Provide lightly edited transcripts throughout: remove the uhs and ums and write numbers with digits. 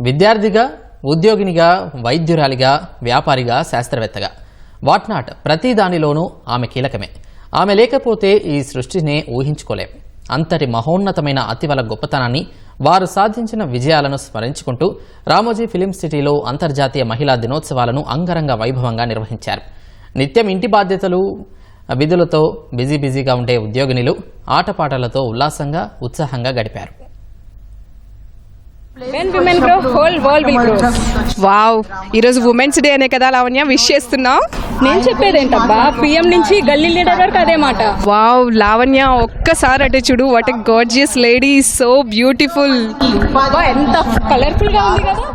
విద్యార్థిగా, ఉద్యోగినిగా, వైద్యురాలిగా, వ్యాపారిగా, శాస్త్రవేత్తగా what not ప్రతి దానిలోనూ ఆమె కీలకమే. ఆమె లేకపోతే ఈ సృష్టినే ఊహించుకోలేం. అంతటి మహోన్నతమైన అతివల గొప్పతనాన్ని, వారు సాధించిన విజయాలను స్మరించుకుంటూ రామోజీ ఫిలిం సిటీలో అంతర్జాతీయ మహిళా దినోత్సవాలను అంగరంగ వైభవంగా నిర్వహించారు. నిత్యం ఇంటి బాధ్యతలు, విధులతో బిజీగా ఉండే ఉద్యోగినులు ఆటపాటలతో ఉల్లాసంగా, ఉత్సాహంగా గడిపారు. When women grow, whole world will grow. Wow, ఈరోజు ఉమెన్స్ డే అనే కదా లావణ్య విష్ చేస్తున్నావు? నేను చెప్పేదేంటబ్బా, పిఎం నుంచి గల్లీ లీడర్ వరకు అదే మాట. వావ్ లావణ్య, ఒక్కసారి అటే చూడు. What a gorgeous lady, so beautiful. ఎంత కలర్ఫుల్ గా ఉంది కదా.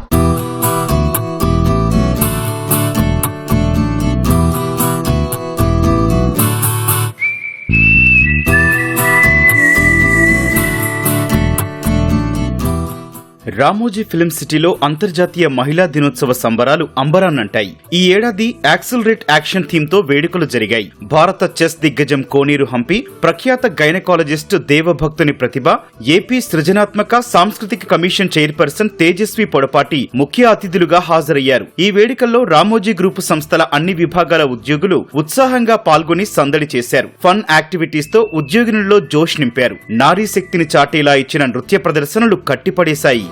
రామోజీ ఫిలిం సిటీలో అంతర్జాతీయ మహిళా దినోత్సవ సంబరాలు అంబరాన్నంటాయి. ఈ ఏడాది యాక్సిలరేట్ యాక్షన్ థీమ్ తో వేడుకలు జరిగాయి. భారత చెస్ దిగ్గజం కోనేరు హంపి, ప్రఖ్యాత గైనకాలజిస్ట్ దేవభక్తుని ప్రతిభ, ఏపీ సృజనాత్మక సాంస్కృతిక కమిషన్ చైర్పర్సన్ తేజస్వి పొడపాటి ముఖ్య అతిథులుగా హాజరయ్యారు. ఈ వేడుకల్లో రామోజీ గ్రూపు సంస్థల అన్ని విభాగాల ఉద్యోగులు ఉత్సాహంగా పాల్గొని సందడి చేశారు. ఫన్ యాక్టివిటీస్ తో ఉద్యోగినుల్లో జోష్ నింపారు. నారీ శక్తిని చాటేలా ఇచ్చిన నృత్య ప్రదర్శనలు కట్టిపడేశాయి.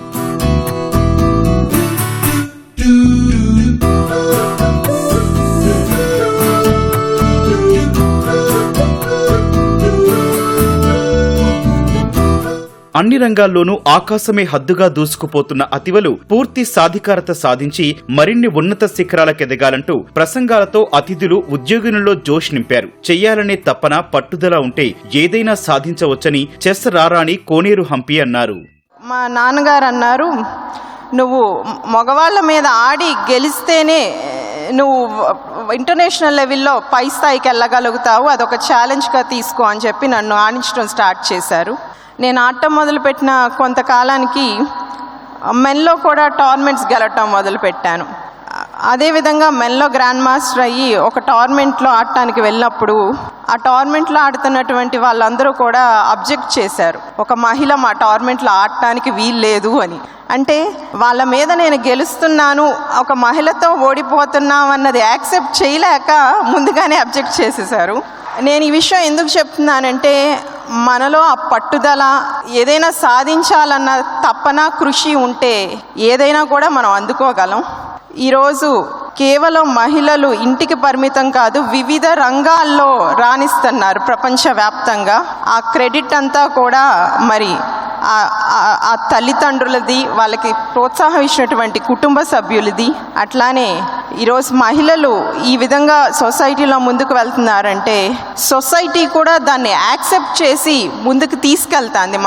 అన్ని రంగాల్లోనూ ఆకాశమే హద్దుగా దూసుకుపోతున్న అతివలు పూర్తి సాధికారత సాధించి మరిన్ని ఉన్నత శిఖరాలకెదగాలంటూ ప్రసంగాలతో అతిథులు ఉద్యోగులలో జోష్ నింపారు. చెయ్యాలనే తపన, పట్టుదల ఉంటే ఏదైనా సాధించవచ్చని చెస్ రారాణి కోనేరు హంపి అన్నారు. మా నాన్నగారు అన్నారు, నువ్వు మగవాళ్ళ మీద ఆడి గెలిస్తేనే నువ్వు ఇంటర్నేషనల్ లెవెల్లో పై స్థాయికి వెళ్ళగలుగుతావు, అదొక ఛాలెంజ్గా తీసుకో అని చెప్పి నన్ను ఆడించడం స్టార్ట్ చేశారు. నేను ఆడటం మొదలుపెట్టిన కొంతకాలానికి మెన్లో కూడా టోర్నమెంట్స్ గెలవటం మొదలుపెట్టాను. అదేవిధంగా మెన్లో గ్రాండ్ మాస్టర్ అయ్యి ఒక టోర్నమెంట్లో ఆడటానికి వెళ్ళినప్పుడు ఆ టోర్నమెంట్లో ఆడుతున్నటువంటి వాళ్ళందరూ కూడా అబ్జెక్ట్ చేశారు, ఒక మహిళ మా టోర్నమెంట్లో ఆడటానికి వీల్లేదు అని. అంటే వాళ్ళ మీద నేను గెలుస్తున్నాను, ఒక మహిళతో ఓడిపోతున్నాం అన్నది యాక్సెప్ట్ చేయలేక ముందుగానే అబ్జెక్ట్ చేసేశారు. నేను ఈ విషయం ఎందుకు చెప్తున్నానంటే, మనలో ఆ పట్టుదల, ఏదైనా సాధించాలన్న తపన, కృషి ఉంటే ఏదైనా కూడా మనం అందుకోగలం. ఈరోజు కేవలం మహిళలు ఇంటికి పరిమితం కాదు, వివిధ రంగాల్లో రాణిస్తున్నారు ప్రపంచవ్యాప్తంగా. ఆ క్రెడిట్ అంతా కూడా మరి ఆ తల్లిదండ్రులది, వాళ్ళకి ప్రోత్సాహం ఇచ్చినటువంటి కుటుంబ సభ్యులది. అట్లానే ఈరోజు మహిళలు ఈ విధంగా సొసైటీలో ముందుకు వెళ్తున్నారంటే సొసైటీ కూడా దాన్ని యాక్సెప్ట్ చేసి ముందుకు తీసుకెళ్తాంది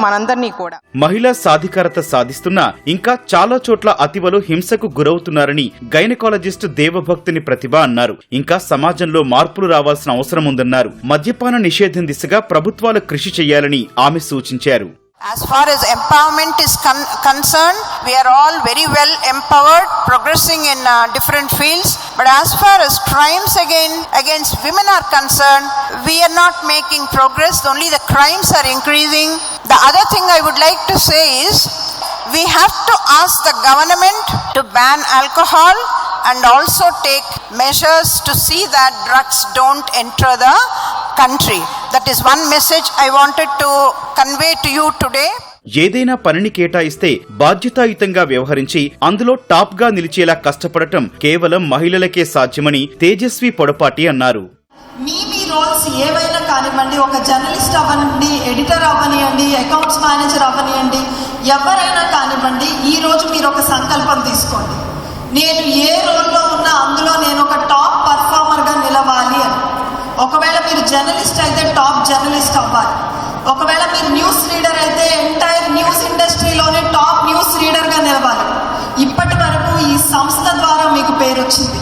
మనందరినీ కూడా. మహిళా సాధికారత సాధిస్తున్నా ఇంకా చాలా చోట్ల అతివలు హింసకు గురవుతున్నారని గైనకాలజిస్ట్ దేవభక్తుని ప్రతిభ అన్నారు. ఇంకా సమాజంలో మార్పులు రావాల్సిన అవసరం ఉందన్నారు. మద్యపాన నిషేధం దిశగా ప్రభుత్వాలు కృషి చేయాలని ఆమె సూచించారు. As far as empowerment is concerned, we are all very well empowered, progressing in different fields. But as far as crimes against women are concerned, we are not making progress. Only the crimes are increasing. The other thing I would like to say is, we have to ask the government to ban alcohol and also take measures to see that drugs don't enter the country. That is one message I wanted to convey to you today. ఏదైనా పనిని కేటాయిస్తే బాధ్యతాయుతంగా వ్యవహరించి అందులో top గా నిలిచేలా కష్టపడటం కేవలం మహిళలకే సాధ్యమని తేజస్వి పొడపాటి అన్నారు. మీ రోల్స్ ఏవైనా కానివ్వండి, ఒక జర్నలిస్ట్ అవ్వనివ్వండి, ఎడిటర్ అవ్వనివ్వండి, అకౌంట్స్ మేనేజర్ అవ్వనివ్వండి, ఎవరైనా కానివ్వండి, ఈరోజు మీరు ఒక సంకల్పం తీసుకోండి. నేను ఏ రోల్లో ఉన్నా అందులో నేను ఒక టాప్ పర్ఫార్మర్గా నిలవాలి అని. ఒకవేళ మీరు జర్నలిస్ట్ అయితే టాప్ జర్నలిస్ట్ అవ్వాలి. ఒకవేళ మీరు న్యూస్ రీడర్ అయితే ఎంటైర్ న్యూస్ ఇండస్ట్రీలోనే టాప్ న్యూస్ రీడర్గా నిలవాలి. ఇప్పటి వరకు ఈ సంస్థ ద్వారా మీకు పేరు వచ్చింది.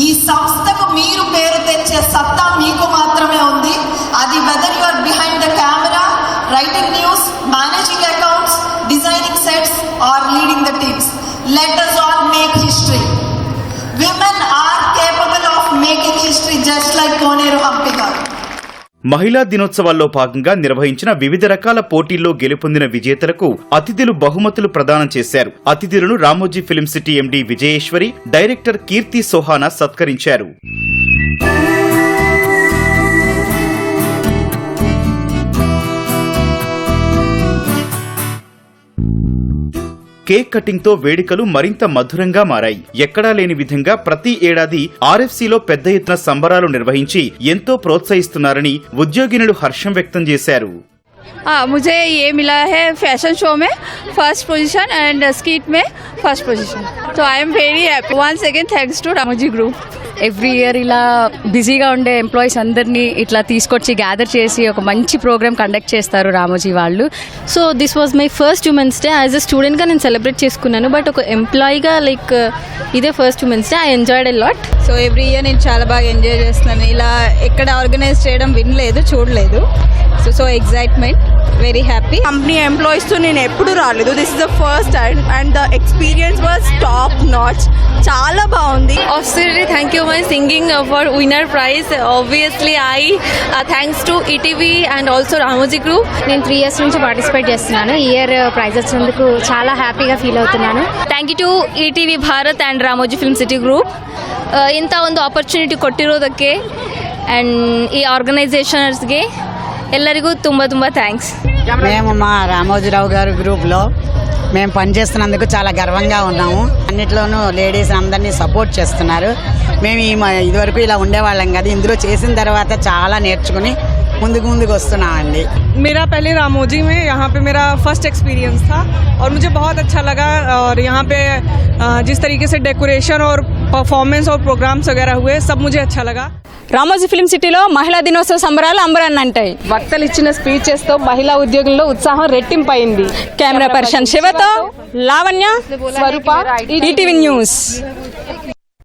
ఈ సంస్థకు మీరు పేరు తెచ్చే సత్తా మీకు మాత్రమే ఉంది. అది whether you are behind the camera, writing news, managing accounts, designing sets or leading the teams. Let us all make history. Women are capable of making history just like Koneru Hampi garu. మహిళా దినోత్సవాల్లో భాగంగా నిర్వహించిన వివిధ రకాల పోటీల్లో గెలుపొందిన విజేతలకు అతిథులు బహుమతులు ప్రదానం చేశారు. అతిథులను Ramoji film city MD Vijayeswari, director Keerthi Sohana సత్కరించారు. కేక్ కటింగ్ తో వేడుకలు మరింత మధురంగా మారాయి. ఎక్కడా లేని విధంగా ప్రతి ఏడాది ఆర్ఎఫ్సీలో పెద్ద ఎత్తున సంబరాలు నిర్వహించి ఎంతో ప్రోత్సహిస్తున్నారని ఉద్యోగినులు హర్షం వ్యక్తం చేశారు. मुझे ये मिला है फैशन शो में फर्स्ट पोजीशन एंड स्कीट में फर्स्ट पोजीशन, तो I am very happy. Once again thanks to Ramoji group. Every year ఇలా బిజీగా ఉండే ఎంప్లాయీస్ అందరినీ ఇట్లా తీసుకొచ్చి గ్యాదర్ చేసి ఒక మంచి ప్రోగ్రామ్ కండక్ట్ చేస్తారు రామోజీ వాళ్ళు. So this was my first women's day. As a స్టూడెంట్గా నేను సెలబ్రేట్ చేసుకున్నాను, బట్ ఒక ఎంప్లాయీగా లైక్ ఇదే first women's day. I enjoyed a lot. So every year నేను చాలా బాగా ఎంజాయ్ చేస్తున్నాను. ఇలా ఎక్కడ ఆర్గనైజ్ చేయడం వినలేదు, చూడలేదు. So excitement, very happy. Company ఎంప్లాయీస్తో నేను ఎప్పుడు రాలేదు. This is the first time and the experience was top notch. చాలా బాగుంది. Absolutely, thank you my singing for winner prize. Obviously I thanks to ETV and also Ramoji Group. నేను 3 years నుంచి participate చేస్తున్నాను. ఈ ఇయర్ ప్రైజ్ వచ్చినందుకు చాలా హ్యాపీగా feel అవుతున్నాను. Thank you to ETV Bharat and Ramoji Film City Group. ಇಂಥ ಒಂದು ಆಪರ್ಚುನಿಟಿ ಕೊಟ್ಟಿರೋದಕ್ಕೆ ಆ್ಯಂಡ್ ಈ ಆರ್ಗನೈಸೇಷನರ್ಸ್ಗೆ ಎಲ್ಲರಿಗೂ ತುಂಬ ತುಂಬ ಥ್ಯಾಂಕ್ಸ್. మేము మా రామోజీరావు గారు గ్రూప్లో మేము పనిచేస్తున్నందుకు చాలా గర్వంగా ఉన్నాము. అన్నిట్లోనూ లేడీస్ అందరినీ సపోర్ట్ చేస్తున్నారు. మేము ఇదివరకు ఇలా ఉండేవాళ్ళం కదా, ఇందులో చేసిన తర్వాత చాలా నేర్చుకుని ముందుకు వస్తున్నామండి. मेरा पहले रामोजी में यहाँ पे मेरा फर्स्ट एक्सपीरियंस था और मुझे बहुत अच्छा लगा. और यहाँ पे जिस तरीके से डेकोरेशन और परफॉर्मेंस और प्रोग्राम्स वगैरह हुए, सब मुझे अच्छा लगा. రామోజీ ఫిల్మ్ సిటీలో మహిళా దినోత్సవ సంబరాలు అంబరాన్ని అంటాయి. వక్తలు ఇచ్చిన స్పీచెస్ తో మహిళా ఉద్యోగుల్లో ఉత్సాహం రెట్టింపైంది. కెమెరా పర్సన్ శివతో లావణ్య, స్వరూప, ఈటీవీ న్యూస్.